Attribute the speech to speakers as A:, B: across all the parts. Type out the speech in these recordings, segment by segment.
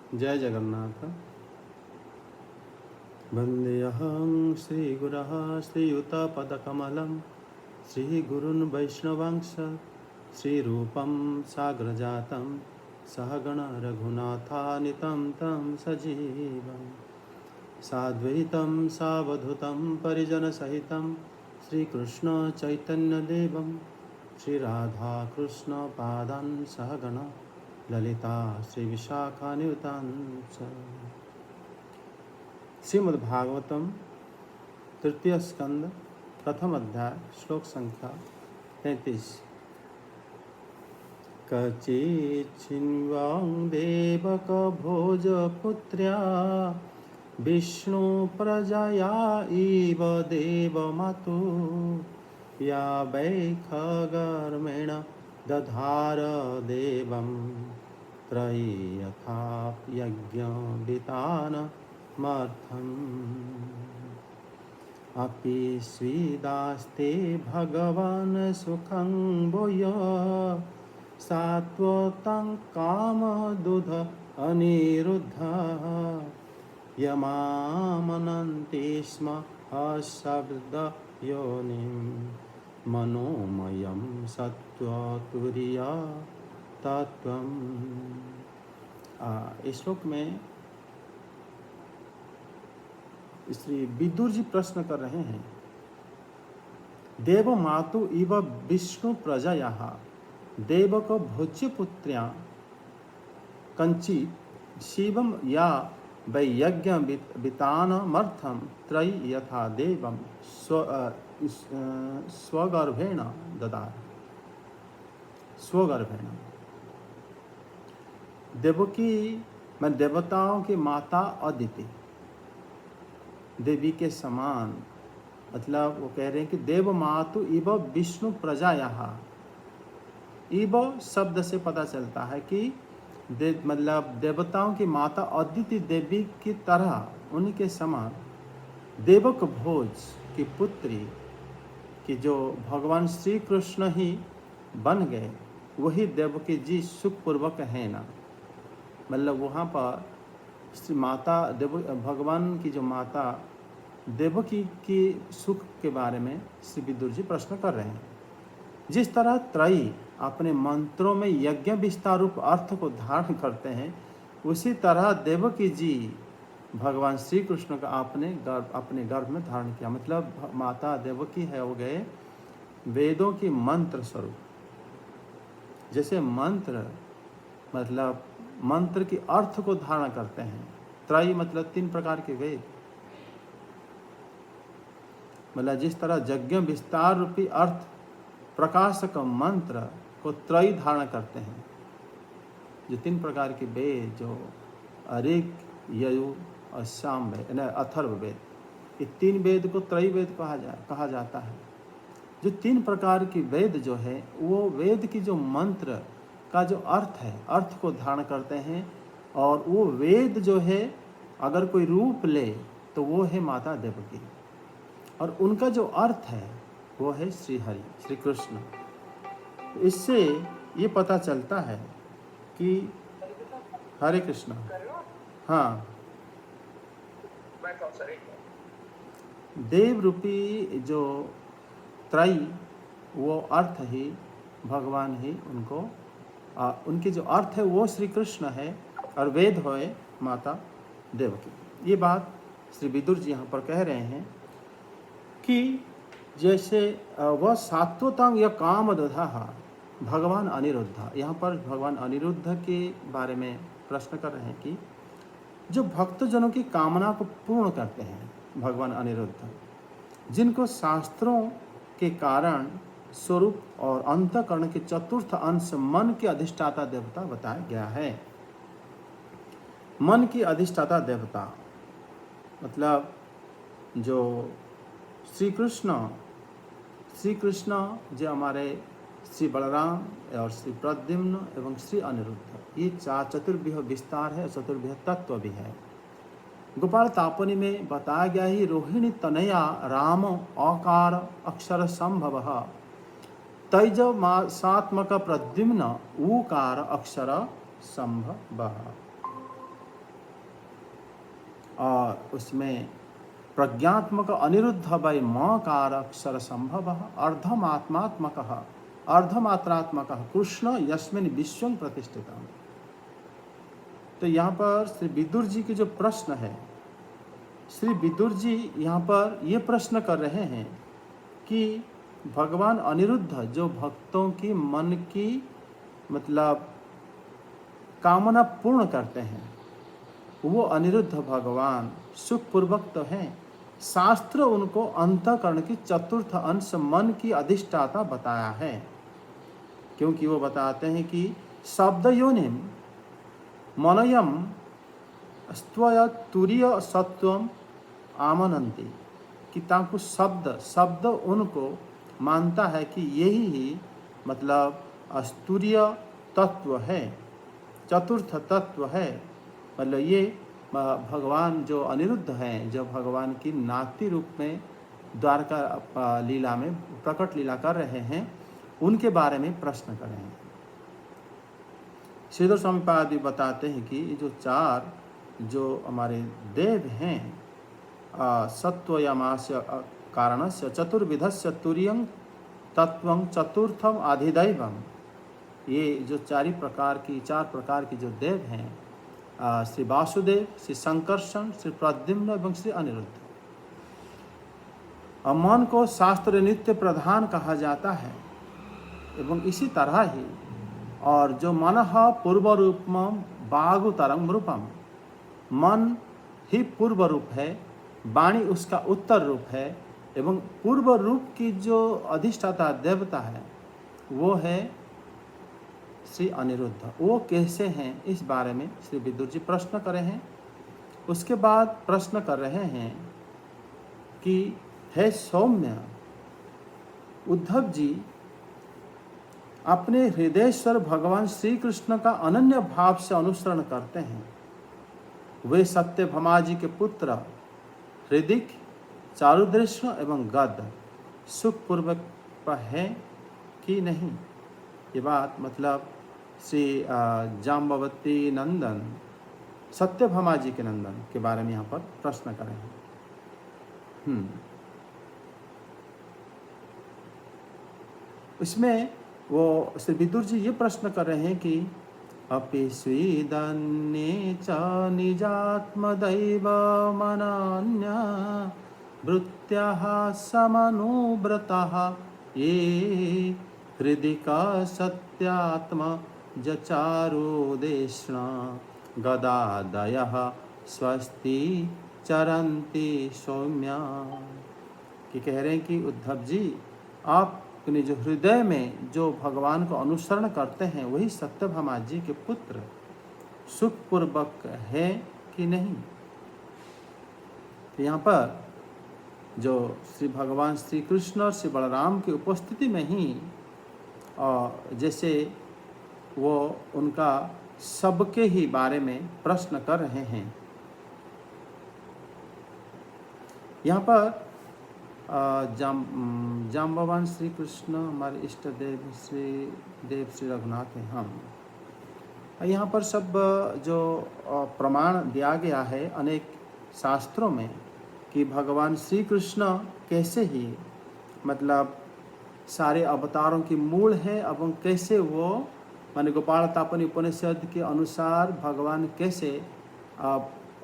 A: जय जगन्नाथ। वन्देऽहं श्रीगुरः श्रीयुतपदकमलं श्रीगुरून् वैष्णवांश श्रीरूपं साग्रजातं सहगण रघुनाथान्वितं तं सजीवं साद्वैतं सावधूतं परिजनसहितं श्रीकृष्णचैतन्यदेवं श्रीराधाकृष्णपादान् सहगण ललिता श्रीविशाखान्वितान् च। श्रीमद्भागवतम तृतीय स्कंद प्रथम अध्याय श्लोक संख्या 33। कचिच्छिन्वां देवक भोजपुत्र्या विष्णु प्रजया इव देवमातु या वै खगर्मेण दधार देवं त्रयी यथा यज्ञवितान मर्थम् अपि स्वीदास्ते भगवान् सुखं भूय सात्वतं कामदुध अनिरुद्धः यमामनन्ति स्म अशब्दयोनिं मनोमयं सत्त्वतुर्य तत्त्वम्। इस श्लोक में श्री विदुर जी प्रश्न कर रहे हैं। देव मातु इव विष्णु प्रजया देवक भोज्य पुत्र्या कंचित शिवम या वैयज्ञ वितानमर्थम त्रयी यथा देवम स्वगर्भेण ददार। स्वगर्भेण देवकी मैं देवताओं की माता अदिति देवी के समान, मतलब वो कह रहे हैं कि देव मातु इव विष्णु प्रजाया। इव शब्द से पता चलता है कि मतलब देवताओं की माता अदिति देवी की तरह उनके समान देवक भोज की पुत्री कि जो भगवान श्री कृष्ण ही बन गए, वही देवकी जी सुखपूर्वक है ना। मतलब वहाँ पर श्री माता भगवान की जो माता देवकी की सुख के बारे में श्री विदुर जी प्रश्न कर रहे हैं। जिस तरह त्रयी अपने मंत्रों में यज्ञ विस्तार रूप अर्थ को धारण करते हैं, उसी तरह देवकी जी भगवान श्री कृष्ण का अपने गर्भ में धारण किया। मतलब माता देवकी है वो गए वेदों की मंत्र स्वरूप। जैसे मंत्र मतलब मंत्र के अर्थ को धारण करते हैं। त्रयी मतलब 3 प्रकार के वेद। मतलब जिस तरह यज्ञ विस्तार रूपी अर्थ प्रकाशक मंत्र को त्रयी धारण करते हैं, जो 3 प्रकार के वेद जो ऋग यजु और साम वेद अथर्व वेद, ये 3 वेद को त्रयी वेद कहा जाता है। जो 3 प्रकार की वेद जो है वो वेद की जो मंत्र का जो अर्थ है, अर्थ को धारण करते हैं। और वो वेद जो है अगर कोई रूप ले तो वो है माता देवकी, और उनका जो अर्थ है वो है श्री हरि श्री कृष्ण। इससे ये पता चलता है कि हरे कृष्ण, हाँ, देव रूपी जो त्रयी वो अर्थ ही भगवान ही उनको उनके जो अर्थ है वो श्री कृष्ण है, और वेद होए माता देवकी। ये बात श्री विदुर जी यहाँ पर कह रहे हैं कि जैसे वह सात्वतांग या कामदधा भगवान अनिरुद्ध। यहाँ पर भगवान अनिरुद्ध के बारे में प्रश्न कर रहे हैं कि जो भक्तजनों की कामना को पूर्ण करते हैं भगवान अनिरुद्ध, जिनको शास्त्रों के कारण स्वरूप और अंतःकरण के चतुर्थ अंश मन के अधिष्ठाता देवता बताया गया है। मन की अधिष्ठाता देवता मतलब जो श्री कृष्ण जो हमारे श्री बलराम और श्री प्रद्युम्न एवं श्री अनिरुद्ध, ये 4 चतुर्विह विस्तार है, चतुर्विह तत्व भी है। गोपाल तापनी में बताया गया ही रोहिणी तनया राम अकार अक्षर संभव तैज सात्मक प्रद्युम्न ऊकार अक्षर संभव। और उसमें प्रज्ञात्मक अनिरुद्ध वै मकार अक्षर संभव अर्धमात्मात्मक अर्धमात्रात्मक कृष्ण यस्मिन् विश्वं प्रतिष्ठितम्। तो यहाँ पर श्री विदुर जी के जो प्रश्न है, श्री विदुर जी यहाँ पर ये प्रश्न कर रहे हैं कि भगवान अनिरुद्ध जो भक्तों की मन की मतलब कामना पूर्ण करते हैं, वो अनिरुद्ध भगवान सुखपूर्वक तो हैं, शास्त्र उनको अंतःकरण की चतुर्थ अंश मन की अधिष्ठाता बताया है। क्योंकि वो बताते हैं कि शब्द योनिम मनयम स्त्वय तुरीय सत्वम आमनंती, कि ताकु शब्द उनको मानता है कि यही ही मतलब अस्तुरीय तत्व है, चतुर्थ तत्व है। मतलब ये भगवान जो अनिरुद्ध हैं, जो भगवान की नाती रूप में द्वारका लीला में प्रकट लीला कर रहे हैं, उनके बारे में प्रश्न कर रहे हैं। श्रीधर स्वामी पाद भी बताते हैं कि जो चार जो हमारे देव हैं, सत्वयमास्य कारणस्य चतुर्विधस्य तुर्यं तत्वं चतुर्थम आधिदैवम, ये जो चार प्रकार की जो देव हैं, श्री वासुदेव, श्री संकर्षण, श्री प्रद्युम्न एवं श्री अनिरुद्ध। मन को शास्त्र नित्य प्रधान कहा जाता है एवं इसी तरह ही और जो मनः पूर्व रूपम बागुतरम रूपम, मन ही पूर्व रूप है, वाणी उसका उत्तर रूप है एवं पूर्व रूप की जो अधिष्ठाता देवता है वो है श्री अनिरुद्ध। वो कैसे हैं इस बारे में श्री विदुर जी प्रश्न कर रहे हैं। उसके बाद प्रश्न कर रहे हैं कि हे सौम्य, उद्धव जी अपने हृदयेश्वर भगवान श्री कृष्ण का अनन्य भाव से अनुसरण करते हैं। वे सत्यभामा जी के पुत्र हृदिक, चारुदृष्ण एवं गद सुखपूर्वक है कि नहीं। ये बात मतलब श्री जाम्बवती नंदन, सत्यभामा जी के नंदन के बारे में यहाँ पर प्रश्न करें हैं। इसमें वो श्री विदुर जी ये प्रश्न कर रहे हैं कि अपि स्वीदन्ये च निजात्मदैव मनान्य वृत्त्याः समनुव्रताः ये हृदिका सत्यात्म जचारुदेष्ण गदादयः स्वस्ति चरन्ति सौम्या। कि कह रहे हैं कि उद्धव जी, आप अपने जो हृदय में जो भगवान को अनुसरण करते हैं वही सत्यभामा जी के पुत्र सुखपूर्वक है कि नहीं। तो यहाँ पर जो श्री भगवान श्री कृष्ण और श्री बलराम की उपस्थिति में ही जैसे वो उनका सबके ही बारे में प्रश्न कर रहे हैं। यहाँ पर जाम्बवान श्री कृष्ण हमारे इष्ट देव श्री रघुनाथ हैं। हम यहाँ पर सब जो प्रमाण दिया गया है अनेक शास्त्रों में कि भगवान श्री कृष्ण कैसे ही मतलब सारे अवतारों की मूल है एवं कैसे वो माने गोपाल तापनी उपनिषद के अनुसार भगवान कैसे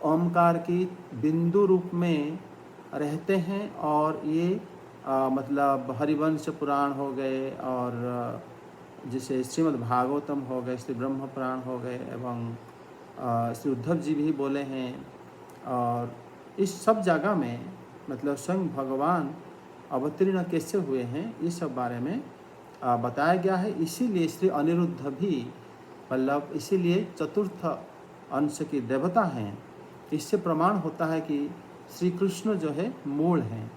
A: ओमकार की बिंदु रूप में रहते हैं। और ये मतलब हरिवंश पुराण हो गए और जैसे श्रीमद् भागवतम हो गए, श्री ब्रह्म पुराण हो गए एवं श्री उद्धव जी भी बोले हैं। और इस सब जगह में मतलब स्वयं भगवान अवतीर्ण कैसे हुए हैं इस सब बारे में बताया गया है। इसीलिए श्री अनिरुद्ध भी मतलब इसीलिए चतुर्थ अंश की देवता हैं। इससे प्रमाण होता है कि श्री कृष्ण जो है मूल हैं।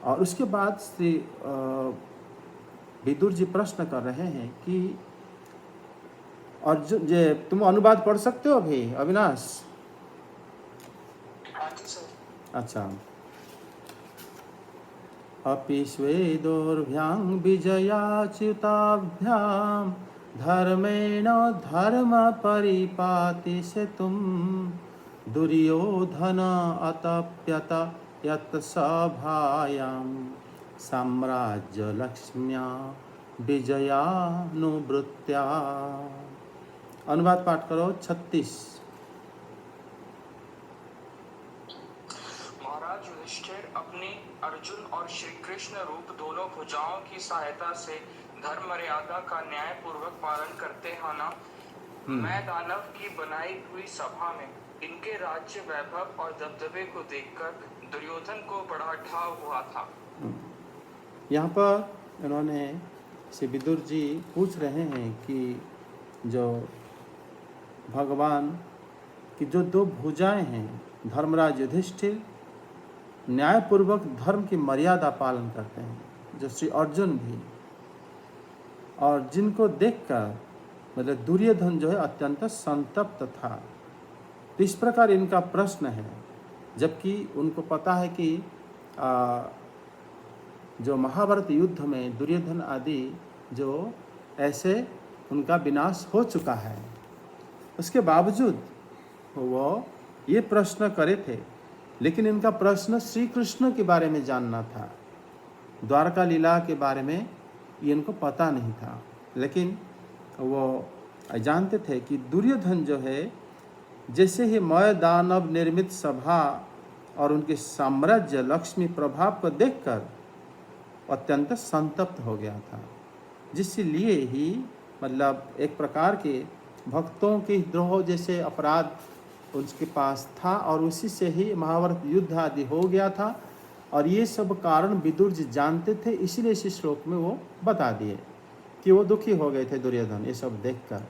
A: और उसके बाद श्री विदुर जी प्रश्न कर रहे हैं कि अर्जुन जे तुम अनुवाद पढ़ सकते हो अभी अविनाश? अच्छा। अपि स्वेदोर्भ्यां विजयाच्युताभ्यां धर्मेण धर्म परिपाति सेतुं दुर्योधन अतप्यत यत् सभायां साम्राज्य लक्ष्म्या विजयानुवृत्त्या। अनुवाद पाठ करो 36।
B: महाराज युधिष्ठिर अपनी अर्जुन और श्री कृष्ण रूप दोनों भुजाओं की सहायता से धर्म मर्यादा का न्याय पूर्वक पालन करते हैं ना। मैं दानव की बनाई हुई सभा में इनके राज्य वैभव और दबदबे को देखकर दुर्योधन को बड़ा ठाव हुआ था।
A: यहाँ पर इन्होंने श्री विदुर जी पूछ रहे हैं कि जो भगवान की जो दो भुजाएं हैं, धर्मराज युधिष्ठिर न्यायपूर्वक धर्म की मर्यादा पालन करते हैं, जो श्री अर्जुन भी, और जिनको देखकर मतलब दुर्योधन जो है अत्यंत संतप्त था। तो इस प्रकार इनका प्रश्न है, जबकि उनको पता है कि जो महाभारत युद्ध में दुर्योधन आदि जो ऐसे उनका विनाश हो चुका है, उसके बावजूद वो ये प्रश्न करे थे। लेकिन इनका प्रश्न श्री कृष्ण के बारे में जानना था, द्वारका लीला के बारे में ये इनको पता नहीं था। लेकिन वो जानते थे कि दुर्योधन जो है, जैसे ही मय दानव निर्मित सभा और उनके साम्राज्य लक्ष्मी प्रभाव को देखकर अत्यंत संतप्त हो गया था, जिसलिए ही मतलब एक प्रकार के भक्तों के द्रोह जैसे अपराध उसके पास था, और उसी से ही महाभारत युद्ध आदि हो गया था। और ये सब कारण विदुर जी जानते थे, इसीलिए इस श्लोक में वो बता दिए कि वो दुखी हो गए थे दुर्योधन ये सब देखकर।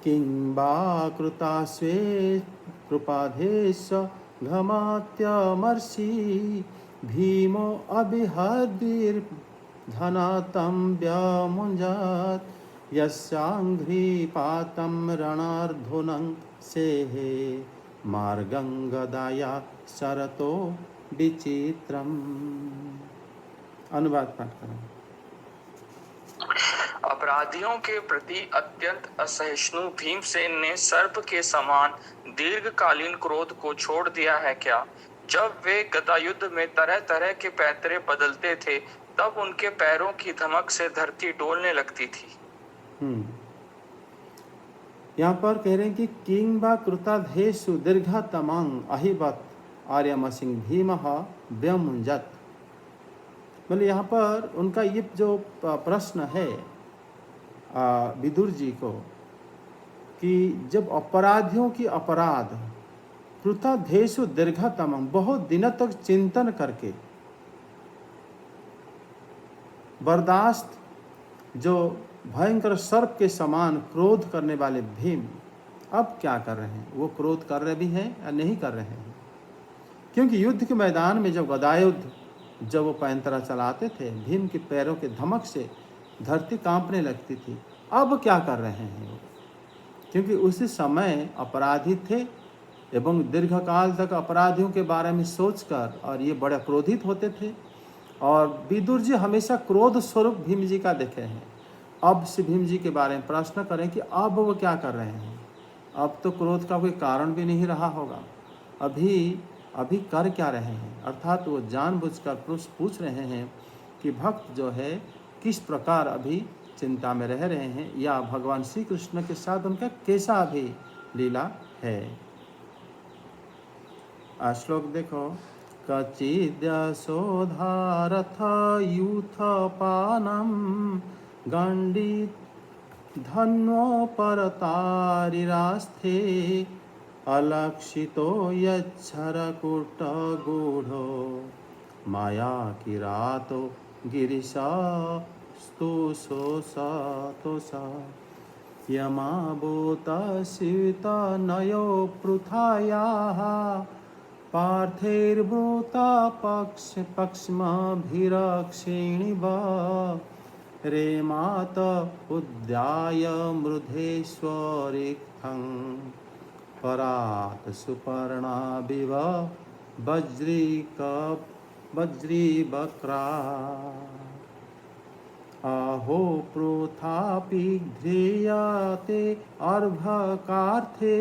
A: किंबा कृता स्वे कृपाधेश घमात्यमर्षि भीमो अभिहद्भिर् धनातं व्यामुञ्जत् यस्याङ्घ्रिपातं रणर्धुनं सेहे मार्गं गदाया शरतो विचित्रम्। अनुवाद पाठ करें।
B: अपराधियों के प्रति अत्यंत असहिष्णु भीमसेन ने सर्प के समान दीर्घकालीन क्रोध को छोड़ दिया है क्या? जब वे गदायुद्ध में तरह तरह के पैतरे बदलते थे, तब उनके पैरों की धमक से धरती डोलने लगती थी।
A: यहाँ पर कह रहे हैं कि किंबा कृताधेषु दीर्घतमं अहिवत् आर्यमसिंह भीमः व्यमुञ्जत्। मतलब यहाँ पर उनका ये जो प्रश्न है विदुर जी को, कि जब अपराधियों की अपराध कृताधेषु दीर्घतमं बहुत दिनों तक चिंतन करके बर्दाश्त जो भयंकर सर्प के समान क्रोध करने वाले भीम अब क्या कर रहे हैं? वो क्रोध कर रहे भी हैं या नहीं कर रहे हैं? क्योंकि युद्ध के मैदान में जब गदायुद्ध जब वो पैंतरा चलाते थे, भीम के पैरों के धमक से धरती कांपने लगती थी। अब क्या कर रहे हैं वो? क्योंकि उसी समय अपराधी थे एवं दीर्घकाल तक अपराधियों के बारे में सोचकर और ये बड़े क्रोधित होते थे। और विदुर जी हमेशा क्रोध स्वरूप भीम जी का देखे हैं। अब से भीम जी के बारे में प्रश्न करें कि अब वो क्या कर रहे हैं? अब तो क्रोध का कोई कारण भी नहीं रहा होगा, अभी कर क्या रहे हैं? अर्थात वो जानबूझकर पूछ रहे हैं कि भक्त जो है किस प्रकार अभी चिंता में रह रहे हैं, या भगवान श्री कृष्ण के साथ उनका कैसा अभी लीला है। श्लोक देखो। कचिद्यशोधारथ यूथपानं गण्डी धन्वोपरतारिरास्थे अलक्षितो यच्छरकुटगूढो माया किरातो गिरिशस्तुषोषतोष यमाभूतसीतनयो पृथायाः पार्थैर्भूता पक्ष्मभिरक्षिणिव रेमात उद्याय मृधेश्वरिक्थं परात सुपर्णाभिव वज्रीवक्रा अहो पृथापि ध्रियते अर्भकार्थे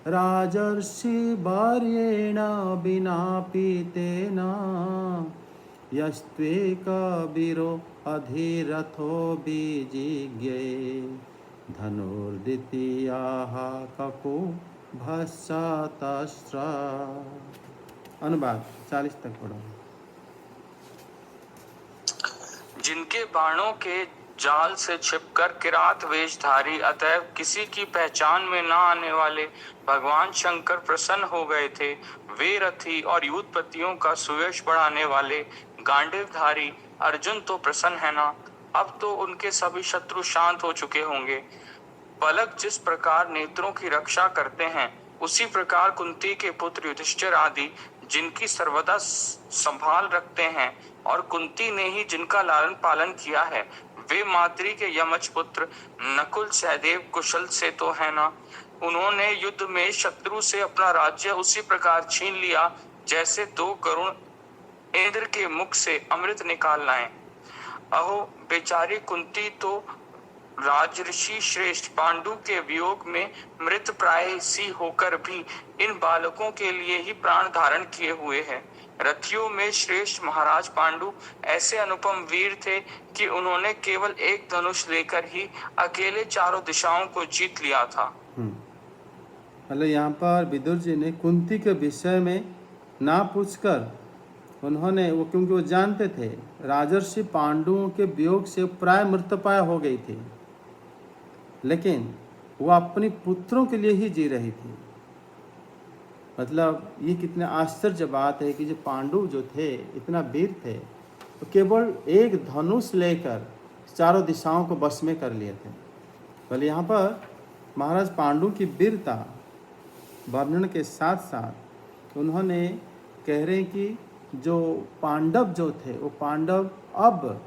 A: राजर्षि वर्येण विना पीतेन यस्त्वेकवीरो अधिरथो विजिज्ञे धनुर्द्वितीयाः कको भस्सातस्र। अनुवाद 40 तक पढ़ो।
B: जिनके बाणों के जाल से छिपकर किरात वेशधारी अतएव किसी की पहचान में न आने वाले भगवान शंकर प्रसन्न हो गए थे, वे रथी और युद्धपतियों का सुयश बढ़ाने वाले गांडीवधारी अर्जुन तो प्रसन्न है ना। अब तो उनके सभी शत्रु शांत हो चुके होंगे। पलक जिस प्रकार नेत्रों की रक्षा करते हैं, उसी प्रकार कुंती के पुत्र युधिष्ठिर आदि जिनकी सर्वदा संभाल रखते हैं, और कुंती ने ही जिनका लालन पालन किया है, वे माद्री के यमज पुत्र नकुल सहदेव कुशल से तो है ना। उन्होंने युद्ध में शत्रु से अपना राज्य उसी प्रकार छीन लिया जैसे दो गरुण इंद्र के मुख से अमृत निकाल लाए। अहो बेचारी कुंती तो राजऋषि श्रेष्ठ पांडु के वियोग में मृत प्राय सी होकर भी इन बालकों के लिए ही प्राण धारण किए हुए है। रथियों में श्रेष्ठ महाराज पांडु ऐसे अनुपम वीर थे कि उन्होंने केवल एक धनुष लेकर ही अकेले चारों दिशाओं को जीत लिया था।
A: मतलब यहाँ पर विदुर जी ने कुंती के विषय में ना पूछकर उन्होंने वो, क्योंकि वो जानते थे राजर्षि पांडुओं के वियोग से प्राय मृतप्राय हो गई थी, लेकिन वो अपने पुत्रों के लिए ही जी रही थी। मतलब ये कितने आश्चर्य बात है कि जो पांडु जो थे इतना वीर थे, तो केवल एक धनुष लेकर चारों दिशाओं को बस में कर लिए थे। पहले यहाँ पर महाराज पांडु की वीरता वर्णन के साथ साथ उन्होंने कह रहे हैं कि जो पांडव जो थे वो पांडव अब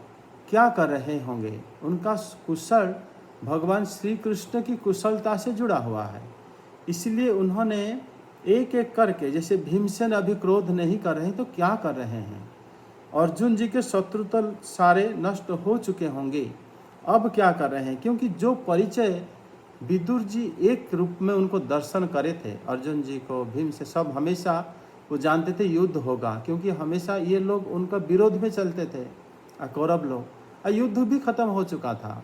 A: क्या कर रहे होंगे, उनका कुशल भगवान श्री कृष्ण की कुशलता से जुड़ा हुआ है। इसलिए उन्होंने एक एक करके, जैसे भीमसेन अभी क्रोध नहीं कर रहे तो क्या कर रहे हैं, अर्जुन जी के शत्रुतल सारे नष्ट हो चुके होंगे, अब क्या कर रहे हैं, क्योंकि जो परिचय विदुर जी एक रूप में उनको दर्शन करे थे अर्जुन जी को, भीम से सब हमेशा वो जानते थे युद्ध होगा, क्योंकि हमेशा ये लोग उनका विरोध में चलते थे कौरव लोग, और युद्ध भी खत्म हो चुका था।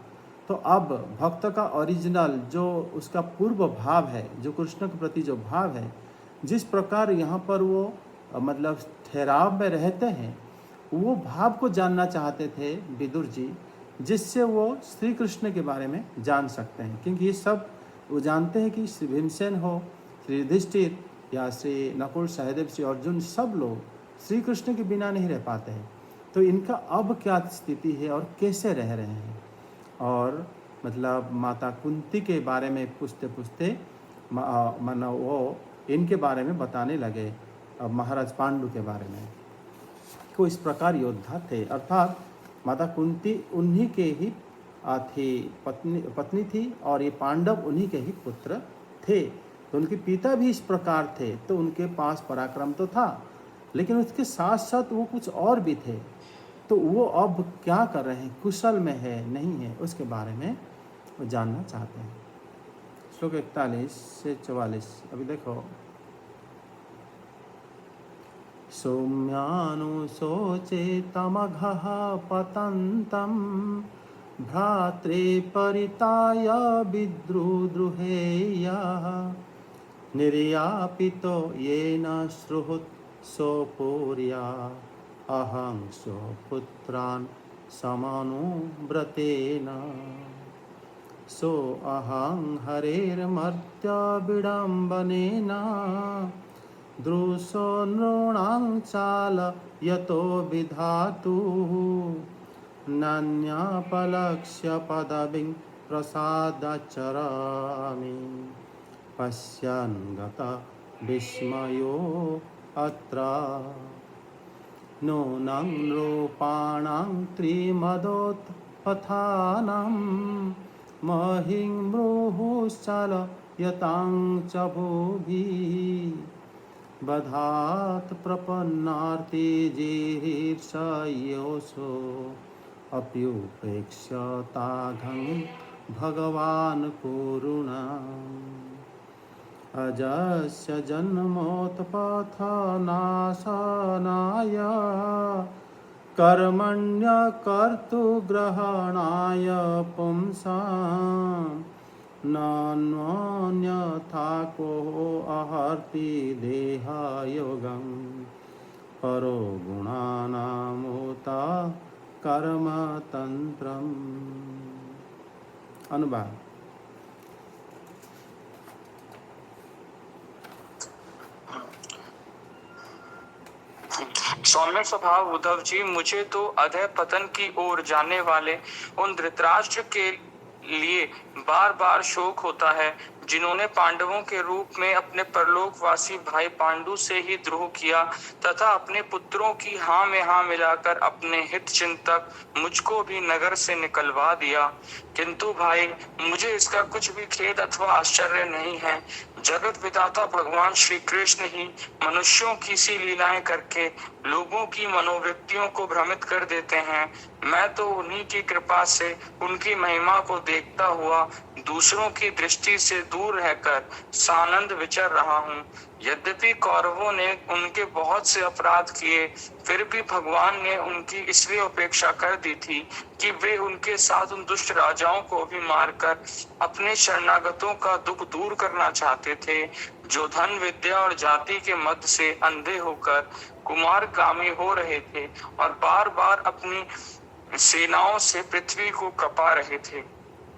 A: तो अब भक्त का ओरिजिनल जो उसका पूर्व भाव है, जो कृष्ण के प्रति जो भाव है, जिस प्रकार यहाँ पर वो मतलब ठहराव में रहते हैं, वो भाव को जानना चाहते थे विदुर जी, जिससे वो श्री कृष्ण के बारे में जान सकते हैं। क्योंकि ये सब वो जानते हैं कि श्री भीमसेन हो, श्री युधिष्ठिर या श्री नकुल सहदेव, श्री अर्जुन, सब लोग श्री कृष्ण के बिना नहीं रह पाते हैं। तो इनका अब क्या स्थिति है और कैसे रह रहे हैं, और मतलब माता कुंती के बारे में पूछते पूछते मानो वो इनके बारे में बताने लगे, अब महाराज पांडु के बारे में, को इस प्रकार योद्धा थे, अर्थात माता कुंती उन्हीं के ही थी पत्नी थी, और ये पांडव उन्हीं के ही पुत्र थे। तो उनके पिता भी इस प्रकार थे, तो उनके पास पराक्रम तो था, लेकिन उसके साथ साथ वो कुछ और भी थे। तो वो अब क्या कर रहे हैं, कुशल में है नहीं है, उसके बारे में वो जानना चाहते हैं। श्लोक 41 से 44 अभी देखो। सौम्यानुशोचे तमघः पतन्तं भ्रात्रे परिताय विद्रुद्रुहेयः निर्यापितो येन श्रुहुत सोपुर्या अहं स्वपुत्रान् समानुव्रतेन सो अहं हरेर्मर्त्यविडम्बनेन दृशो नृणां चालयतो विधातुः नान्यपलक्ष्य पदवीं प्रसादाचरामि पश्यन् गतः विस्मयो अत्र नूनं नृपाणां त्रिमदोत्पथानां महिं मृहुश्चालयतां च भुवि बधात् प्रपन्नार्ति जिहीर्षयोषो अप्युपेक्ष्यताघं भगवान् करुणा। अजस्य जन्मोत्पथनाशनाय कर्मण्यकर्तृग्रहणाय पुंसां नान्यथा को अर्हति देहयोगं परो गुणानामुत कर्मतंत्रम्। अनुवाद।
B: सौम्य स्वभाव उद्धव जी, मुझे तो अधः पतन की ओर जाने वाले उन धृतराष्ट्र के लिए बार बार शोक होता है जिन्होंने पांडवों के रूप में अपने परलोकवासी भाई पांडु से ही द्रोह किया तथा अपने पुत्रों की हाँ में हाँ मिलाकर अपने हित चिंतक मुझको भी नगर से निकलवा दिया। किंतु भाई, मुझे इसका कुछ भी खेद अथवा आश्चर्य नहीं है। जगत विधाता भगवान श्री कृष्ण ही मनुष्यों की सी लीलाएं करके लोगों की मनोवृत्तियों को भ्रमित कर देते हैं। मैं तो उन्हीं की कृपा से उनकी महिमा को देखता हुआ दूसरों की दृष्टि से दूर रहकर सानंद विचर रहा हूँ। यद्यपि कौरवों ने उनके बहुत से अपराध किए, फिर भी भगवान ने उनकी इसलिए उपेक्षा कर दी थी कि वे उनके साथ उन दुष्ट राजाओं को भी मारकर अपने शरणागतों का दुख दूर करना चाहते थे, जो धन विद्या और जाति के मद से अंधे होकर कुमारगामी हो रहे थे और बार बार अपनी सेनाओं से पृथ्वी को कपा रहे थे।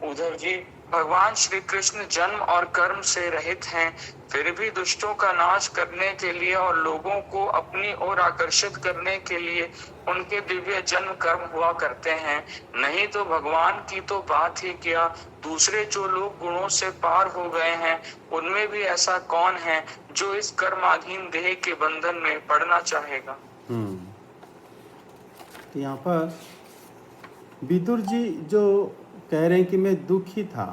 B: उद्धव जी, भगवान श्री कृष्ण जन्म और कर्म से रहित हैं, फिर भी दुष्टों का नाश करने के लिए और लोगों को अपनी ओर आकर्षित करने के लिए उनके दिव्य जन्म कर्म हुआ करते हैं। नहीं तो भगवान की तो बात ही क्या, दूसरे जो लोग गुणों से पार हो गए हैं उनमें भी ऐसा कौन है जो इस कर्माधीन देह के बंधन में पड़ना चाहेगा।
A: तो यहाँ पर विदुर जी जो कह रहे हैं कि मैं दुखी था,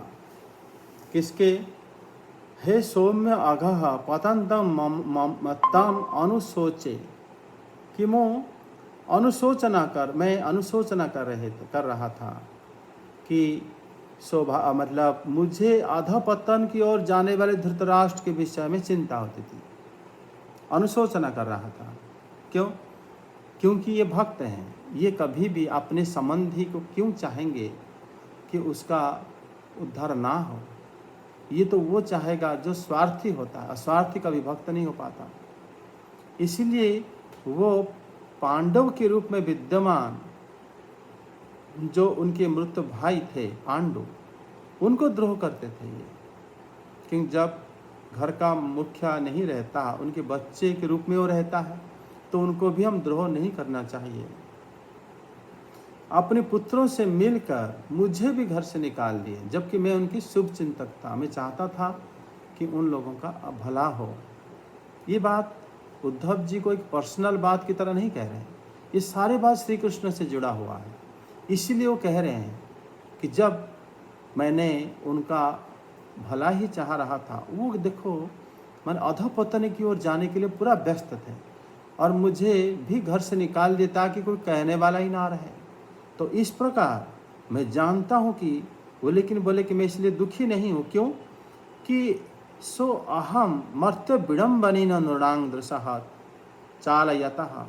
A: किसके? हे सौम्य अघः पतंतम मत्तम अनुशोचे, कि मैं अनुशोचना कर रहा था कि मतलब मुझे अधपतन की ओर जाने वाले धृतराष्ट्र के विषय में चिंता होती थी, अनुशोचना कर रहा था। क्यों? क्योंकि ये भक्त हैं, ये कभी भी अपने संबंधी को क्यों चाहेंगे कि उसका उद्धार ना हो। ये तो वो चाहेगा जो स्वार्थी होता है, अस्वार्थी कभी भक्त नहीं हो पाता। इसीलिए वो पांडव के रूप में विद्यमान जो उनके मृत भाई थे पांडु, उनको द्रोह करते थे ये। क्योंकि जब घर का मुखिया नहीं रहता, उनके बच्चे के रूप में वो रहता है, तो उनको भी हम द्रोह नहीं करना चाहिए। अपने पुत्रों से मिलकर मुझे भी घर से निकाल दिए, जबकि मैं उनकी शुभ चिंतक था। मैं चाहता था कि उन लोगों का भला हो। ये बात उद्धव जी को एक पर्सनल बात की तरह नहीं कह रहे हैं, ये सारे बात श्री कृष्ण से जुड़ा हुआ है। इसीलिए वो कह रहे हैं कि जब मैंने उनका भला ही चाह रहा था, वो देखो मैं अधपतन की ओर जाने के लिए पूरा व्यस्त थे और मुझे भी घर से निकाल दिया ताकि कोई कहने वाला ही ना रहे। तो इस प्रकार मैं जानता हूँ कि वो, लेकिन बोले कि मैं इसलिए दुखी नहीं हूँ। क्यों? कि सो अहम मर्त्य विडम्बनेन नृणां दृशः चालयतः,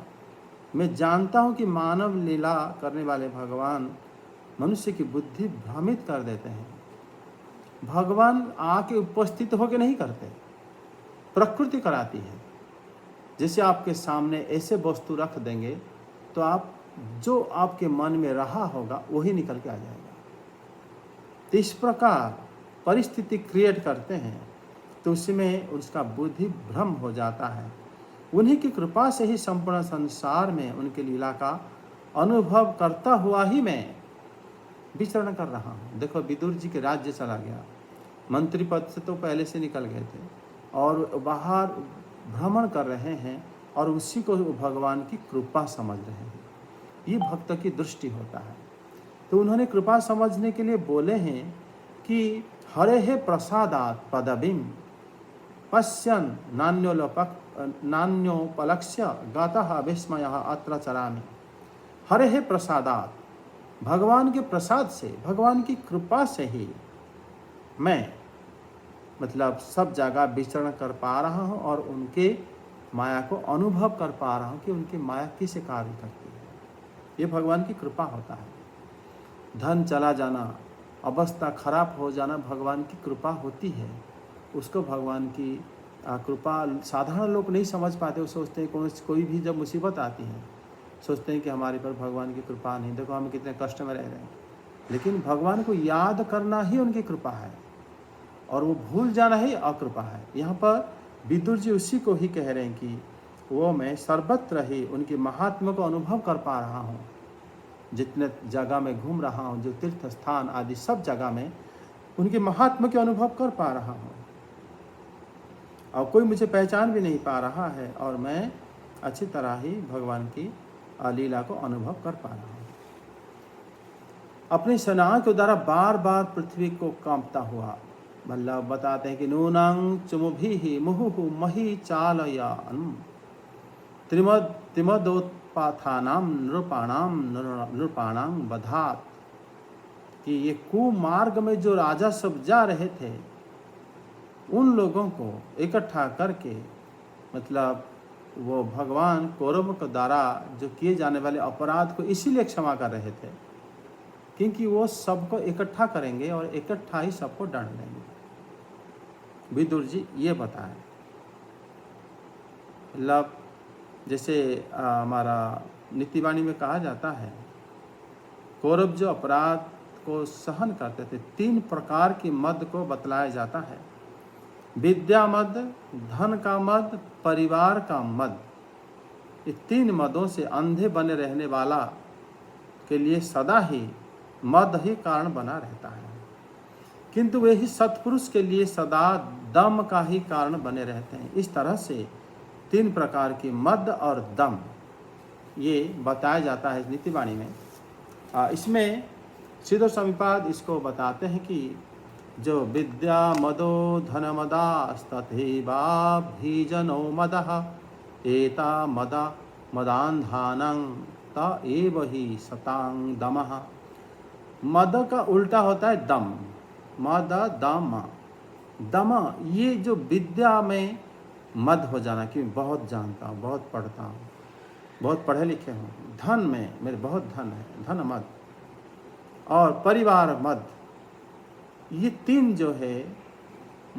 A: मैं जानता हूँ कि मानव लीला करने वाले भगवान मनुष्य की बुद्धि भ्रमित कर देते हैं। भगवान आके उपस्थित होके नहीं करते, प्रकृति कराती है। जैसे आपके सामने ऐसे वस्तु रख देंगे तो आप जो आपके मन में रहा होगा वही निकल के आ जाएगा। तो इस प्रकार परिस्थिति क्रिएट करते हैं तो उसमें उसका बुद्धि भ्रम हो जाता है। उन्हीं की कृपा से ही संपूर्ण संसार में उनकी लीला का अनुभव करता हुआ ही मैं विचरण कर रहा हूँ। देखो, विदुर जी के राज्य चला गया, मंत्री पद से तो पहले से निकल गए थे और बाहर भ्रमण कर रहे हैं और उसी को भगवान की कृपा समझ रहे हैं। ये भक्त की दृष्टि होता है। तो उन्होंने कृपा समझने के लिए बोले हैं कि हरे प्रसादात् पदवीं पश्यन् नान्योपलक्ष्य गातः विस्मयः अत्र चरामि। हरे प्रसादात्, भगवान के प्रसाद से, भगवान की कृपा से ही मैं मतलब सब जगह विचरण कर पा रहा हूँ और उनके माया को अनुभव कर पा रहा हूँ कि उनकी माया किस कार्य करती है। ये भगवान की कृपा होता है। धन चला जाना, अवस्था खराब हो जाना भगवान की कृपा होती है। उसको भगवान की कृपा साधारण लोग नहीं समझ पाते। वो सोचते हैं कोई भी जब मुसीबत आती है सोचते हैं कि हमारे पर भगवान की कृपा नहीं, देखो हम कितने कष्ट में रह रहे हैं। लेकिन भगवान को याद करना ही उनकी कृपा है और वो भूल जाना ही अकृपा है। यहाँ पर विदुर जी उसी को ही कह रहे हैं कि वो मैं सर्वत्र ही उनकी महात्मा को अनुभव कर पा रहा हूँ। जितने जगह में घूम रहा हूँ, जो तीर्थ स्थान आदि सब जगह में उनके महात्मा के अनुभव कर पा रहा हूँ और कोई मुझे पहचान भी नहीं पा रहा है और मैं अच्छी तरह ही भगवान की लीला को अनुभव कर पा रहा हूँ। अपनी सेना के द्वारा बार बार पृथ्वी को कांपता हुआ, मतलब बताते हैं कि नूनं चुमुभिः मुहुः मही चालयान त्रिमदोत्पाथानां नृपाणां बधात, कि ये कुमार्ग में जो राजा सब जा रहे थे उन लोगों को इकट्ठा करके, मतलब वो भगवान कौरव के द्वारा जो किए जाने वाले अपराध को इसीलिए क्षमा कर रहे थे क्योंकि वो सबको इकट्ठा करेंगे और इकट्ठा ही सबको दंड देंगे। विदुर जी ये बताएं। मतलब जैसे हमारा नीतिवाणी में कहा जाता है, कौरव जो अपराध को सहन करते थे, 3 प्रकार की मद को बतलाया जाता है। विद्या मद, धन का मद, परिवार का मद। ये 3 मदों से अंधे बने रहने वाला के लिए सदा ही मद ही कारण बना रहता है, किंतु वे ही सत्पुरुष के लिए सदा दम का ही कारण बने रहते हैं। इस तरह से 3 प्रकार की मद और दम ये बताया जाता है नीतिवाणी में। इसमें सिद्धो समीपाद इसको बताते हैं कि जो विद्या मदो धन मदास्तथैवाभिजनो मदः एता मदा मदान्धानं त एव ही सतां दमः। मद का उल्टा होता है दम, मद दम। दम ये जो विद्या में मद हो जाना कि बहुत जानता हूँ, बहुत पढ़ता हूँ, बहुत पढ़े लिखे हूँ। धन में मेरे बहुत धन है, धन मद। और परिवार मद। ये 3 जो है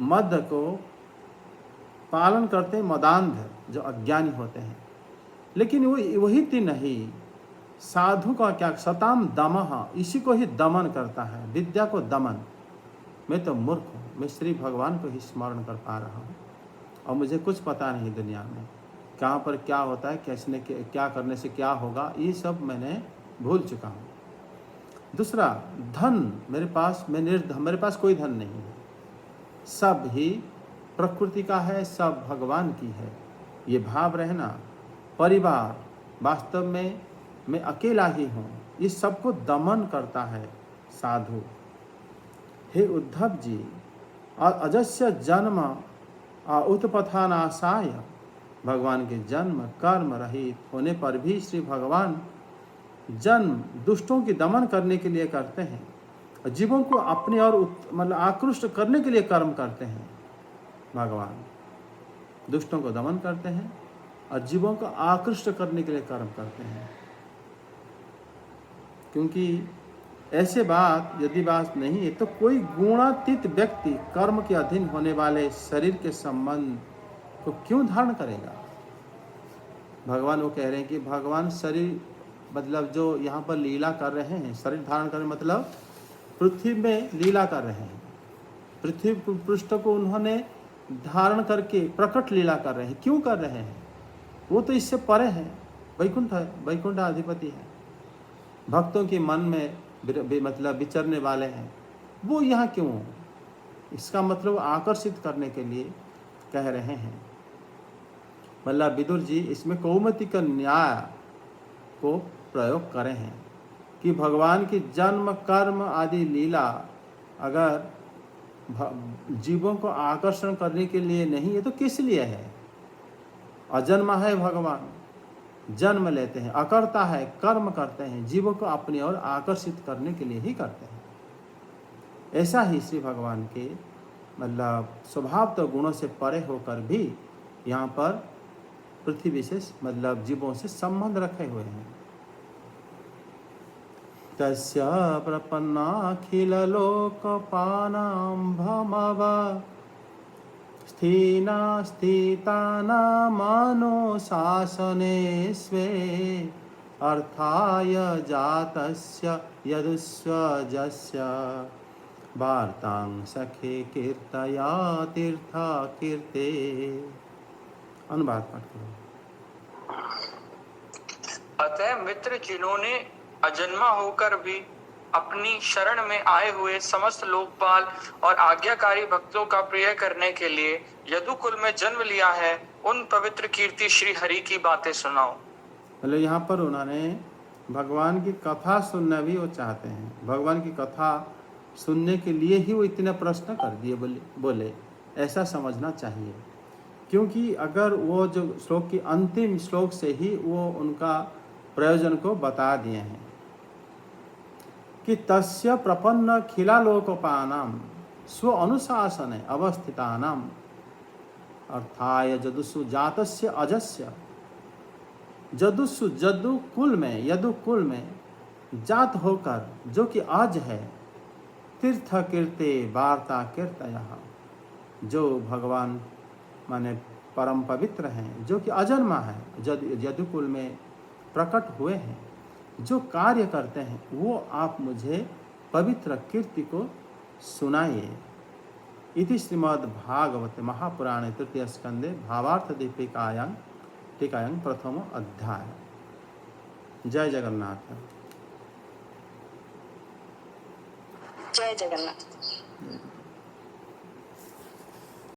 A: मद को पालन करते हैं मदांध, जो अज्ञानी होते हैं। लेकिन वही 3 नहीं, साधु का क्या सताम दमः, इसी को ही दमन करता है, विद्या को दमन। मैं तो मूर्ख हूँ, मैं श्री भगवान को ही स्मरण कर पा रहा हूँ और मुझे कुछ पता नहीं दुनिया में कहाँ पर क्या होता है, कैसे क्या करने से क्या होगा, ये सब मैंने भूल चुका हूँ। दूसरा धन, मेरे पास कोई धन नहीं है, सब ही प्रकृति का है, सब भगवान की है, ये भाव रहना। परिवार, वास्तव में मैं अकेला ही हूँ, ये सबको दमन करता है साधु। हे उद्धव जी, अजस्य जन्म उत्पथानाशाय, भगवान के जन्म कर्म रहित होने पर भी श्री भगवान जन्म दुष्टों की दमन करने के लिए करते हैं, जीवों को अपने और मतलब आकृष्ट करने के लिए कर्म करते हैं। भगवान दुष्टों को दमन करते हैं और जीवों को आकृष्ट करने के लिए कर्म करते हैं, क्योंकि ऐसे बात यदि बात नहीं है तो कोई गुणातीत व्यक्ति कर्म के अधीन होने वाले शरीर के संबंध को क्यों धारण करेगा। भगवान वो कह रहे हैं कि भगवान शरीर, मतलब जो यहाँ पर लीला कर रहे हैं, शरीर धारण करने मतलब पृथ्वी में लीला कर रहे हैं, पृथ्वी पृष्ठ को उन्होंने धारण करके प्रकट लीला कर रहे हैं। क्यों कर रहे हैं? वो तो इससे परे हैं, वैकुंठ है, वैकुंठ अधिपति है, भक्तों के मन में मतलब विचरने वाले हैं, वो यहाँ क्यों? इसका मतलब आकर्षित करने के लिए कह रहे हैं। मतलब विदुर जी इसमें कौमुदी का न्याय को प्रयोग करे हैं कि भगवान की जन्म कर्म आदि लीला अगर जीवों को आकर्षण करने के लिए नहीं है तो किस लिए है? अजन्मा है भगवान, जन्म लेते हैं, अकर्ता है, कर्म करते हैं, जीवों को अपनी ओर आकर्षित करने के लिए ही करते हैं। ऐसा ही श्री भगवान के मतलब स्वभाव तो गुणों से परे होकर भी यहाँ पर पृथ्वी से मतलब जीवों से संबंध रखे हुए हैं। तस्य प्रपन्नाखिललोकपानां भमव स्थितानामनुशासने स्वे अर्थाय जातस्य यदुस्वजस्य वार्तां सखे कीर्तया तीर्था कीर्ते। अनुवाद पाठ करो।
B: अतः मित्र जिन्होंने अजन्मा होकर भी अपनी शरण में आए हुए समस्त लोकपाल और आज्ञाकारी भक्तों का प्रिय करने के लिए यदुकुल में जन्म लिया है, उन पवित्र कीर्ति श्री हरि की बातें सुनाओ।
A: मतलब यहाँ पर उन्होंने भगवान की कथा सुनना भी वो चाहते हैं, भगवान की कथा सुनने के लिए ही वो इतने प्रश्न कर दिए बोले ऐसा समझना चाहिए। क्योंकि अगर वो जो श्लोक की अंतिम श्लोक से ही वो उनका प्रयोजन को बता दिए हैं कि तस्य प्रपन्न खिलालोकपानाम स्व अनुशासन अवस्थितानाम अर्थाय जदुषु जातस्य अजस्य। जदुषु यदुकुल में जात होकर जो कि अज है, तीर्थ कीर्ते वार्ता कीर्तयः, जो भगवान माने परम पवित्र हैं, जो कि अजन्मा है, यदुकुल में प्रकट हुए हैं, जो कार्य करते हैं, वो आप मुझे पवित्र कीर्ति को सुनाइए। इति श्रीमद् भागवते महापुराणे तृतीय स्कंदे भावार्थ दीपिकायां टीकायां प्रथम अध्याय। जय जगन्नाथ।
C: जय जगन्नाथ।